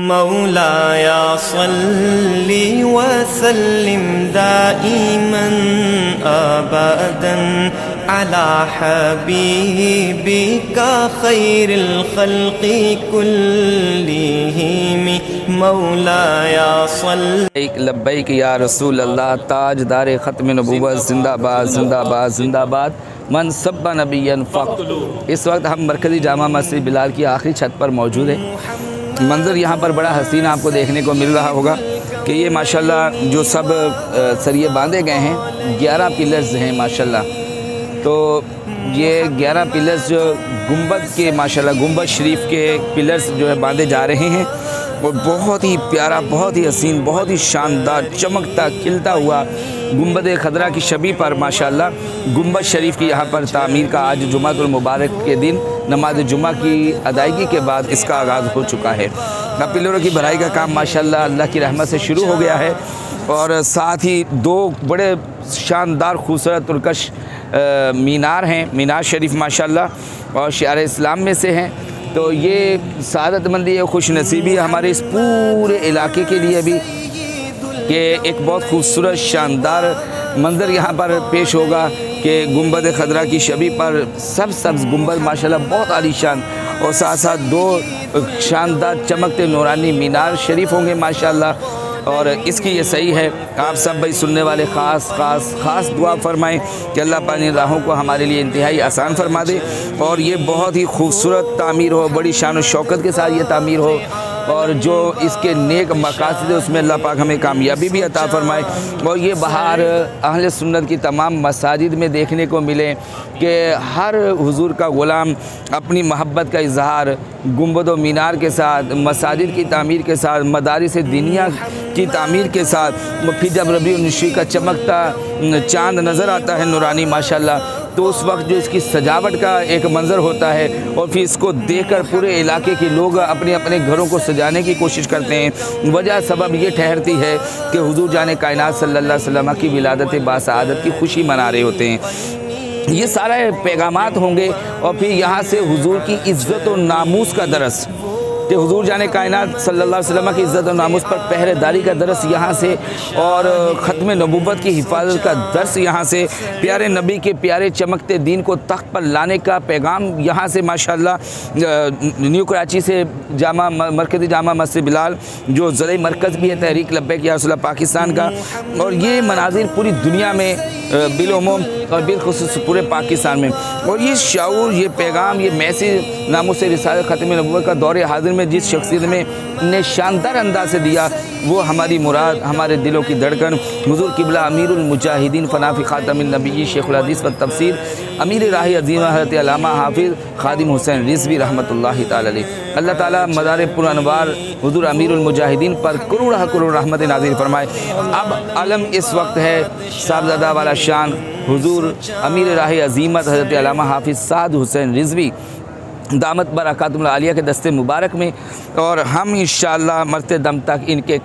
मौलाया सल्ली व सल्लिम दाइमन अबदन अला हबीबिका खैरिल खल्क़ि कुल्लिहिम मौलाया सल्ली लब्बैक या रसूल अल्लाह ताजदार ख़त्म नबूवत जिंदाबाद जिंदाबाद जिंदाबाद मन सब्बा नबियन फ़क़। इस वक्त हम मरकज़ी जामा मस्जिद बिलाल की आखिरी छत पर मौजूद है। मंज़र यहाँ पर बड़ा हसीन आपको देखने को मिल रहा होगा कि ये माशाल्लाह जो सब सरिये बांधे गए हैं 11 पिलर्स हैं माशाल्लाह। तो ये 11 पिलर्स जो गुंबद के माशाल्लाह गुंबद शरीफ के पिलर्स जो है बांधे जा रहे हैं वो बहुत ही प्यारा, बहुत ही हसीन, बहुत ही शानदार, चमकता खिलता हुआ गुंबद खदरा की शबी पर माशाल्लाह गुंबद शरीफ की यहाँ पर तामीर का आज जुमातुल मुबारक के दिन नमाज जुमा की अदायगी के बाद इसका आगाज़ हो चुका है। अब पिलरों की भराई का काम माशाल्लाह अल्लाह की रहमत से शुरू हो गया है और साथ ही 2 बड़े शानदार खूबसूरत तुर्कश मीनार हैं, मीनार शरीफ माशाल्लाह और शार इस्लाम में से हैं। तो ये सआदतमंदी है, खुश नसीबी है हमारे इस पूरे इलाके के लिए भी कि एक बहुत खूबसूरत शानदार मंज़र यहाँ पर पेश होगा कि गुंबद खदरा की शबी पर सब्ज़ गुंबद माशाल्लाह बहुत आलीशान और साथ साथ 2 शानदार चमकते नूरानी मीनार शरीफ होंगे माशाल्लाह। और इसकी ये सही है आप सब भाई सुनने वाले ख़ास दुआ फरमाएं कि अल्लाह पाक इन राहों को हमारे लिए इंतहाई आसान फरमा दे और ये बहुत ही खूबसूरत तामीर हो, बड़ी शान और शौकत के साथ ये तामीर हो और जो इसके नेक मकासद है उसमें अल्लाह पाक हमें कामयाबी भी अता फरमाए। और ये बहार अहले सुन्नत की तमाम मसाजिद में देखने को मिले कि हर हुजूर का ग़ुलाम अपनी मोहब्बत का इजहार गुंबद व मीनार के साथ, मसाजिद की तामीर के साथ, मदारिस दीनिया की तामीर के साथ, फिर जब रबीउल निशी का चमकता चाँद नज़र आता है नूरानी माशाल्लाह तो उस वक्त जो इसकी सजावट का एक मंज़र होता है और फिर इसको देखकर पूरे इलाके के लोग अपने अपने घरों को सजाने की कोशिश करते हैं। वजह सबब ये ठहरती है कि हुजूर जाने कायनात सल्लल्लाहु अलैहि वसल्लम की विलादत बासआदत की खुशी मना रहे होते हैं। ये सारे पैगामात होंगे और फिर यहाँ से हुजूर की इज़्ज़त और नामूस का दरस कि हुजूर जाने कायनात सल्लल्लाहु अलैहि वसल्लम की इज़्ज़त और नामूस पर पहरेदारी का दरस यहाँ से और ख़त्म नबूवत की हिफाजत का दर्स यहाँ से, प्यारे नबी के प्यारे चमकते दीन को तख्त पर लाने का पैगाम यहाँ से माशाल्लाह। न्यू कराची से मरकज़ी जामा मस्जिद बिलाल जो ज़रिए मरकज़ भी है तहरीक लब्बैक या रसूल पाकिस्तान का और ये मनाजिर पूरी दुनिया में बिलउमूम और बिलखुसूस पूरे पाकिस्तान में और ये शाऊर, ये पैगाम, ये मैसेज नामूस रिसालत ख़त्म नबूवत का दौरे हाजिर में जिस शख्सियत में ने शानदार अंदाज से दिया वो हमारी मुराद, हमारे दिलों की धड़कन हुजूर किबला अमीरुल मुजाहिदीन फनाफी ख़ातमुन नबिय्यीन शेखुल हदीस व तफसीर अमीर राह अज़ीम हज़रत अल्लामा हाफिज़ खादिम हुसैन रिज़वी रहमतुल्लाहि ताला अलैह। अल्लाह ताला मदार पुरअनवार हुजूर अमीरुल मुजाहिदीन पर करोड़ रहमत नाज़िल फरमाए। अब अलम इस वक्त है साहबज़ादा वाला शान हुजूर अमीर राह अज़ीमत हज़रत अल्लामा हाफिज़ साद हुसैन रिज़वी दामत बरकातुल आलिया के दस्ते मुबारक में और हम इंशाअल्लाह मरते दम तक इनके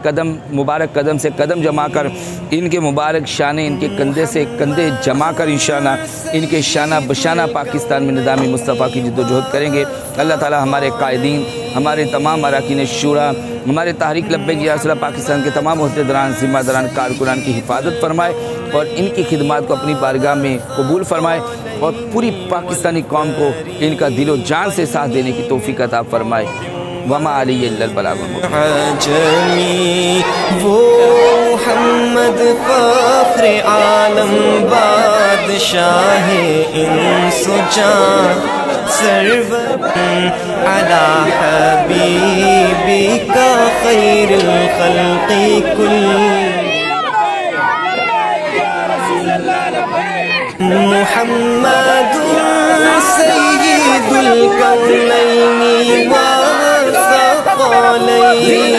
मुबारक कदम से कदम जमा कर इनके मुबारक शाने इनके कंधे से कंधे जमा कर इंशाअल्लाह इनके शाना बशाना पाकिस्तान में निज़ाम मुस्तफ़ा की जिद्दोजहद करेंगे। अल्लाह ताला हमारे कायदीन, हमारे तमाम अरकान शूरा, हमारे तहरीक लब्बैक या रसूल पाकिस्तान के तमाम अहदेदारान, ज़िम्मेदारान, कारकुनान की हिफाजत फरमाए और इनकी खिदमत को अपनी बारगाह में कबूल फरमाए और पूरी पाकिस्तानी कौम को इनका दिलो जान से साथ देने की तौफीक अता फरमाए। वमा अलैहि इल्लल बलागुल मुबीन। वो मुहम्मद फ़ख्र आलम बादशाह इंसो जान सरवर अला हबीबिका खैरुल खल्क़ि मुहम्मदुन सय्यिदुल कौनैनि व सक़लैन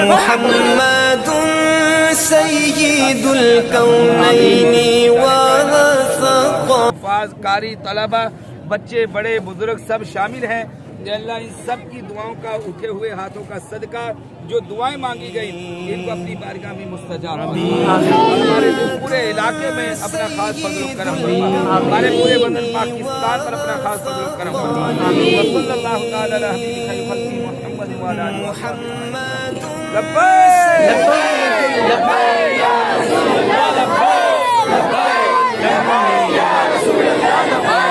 मुहम्मदुन सय्यिदुल कौनैनि व सक़लैन। कारी तलबा, बच्चे, बड़े, बुजुर्ग सब शामिल हैं। अल्लाह इन सब की दुआओं का, उठे हुए हाथों का सदका जो दुआएं मांगी गई इनको अपनी बारगाह में मुस्तजाब हमारे पूरे इलाके में अपना खास फज़ल करम फरमा, हमारे पूरे वतन पाकिस्तान पर अपना खास फज़ल करम फरमा। मुहम्मद व अला आलि मुहम्मद लब्बैक लब्बैक या रसूल अल्लाह लब्बैक लब्बैक या रसूल अल्लाह लब्बैक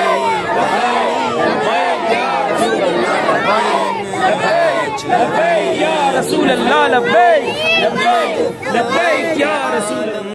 लब्बैक या रसूल अल्लाह लब्बैक लब्बैक या रसूल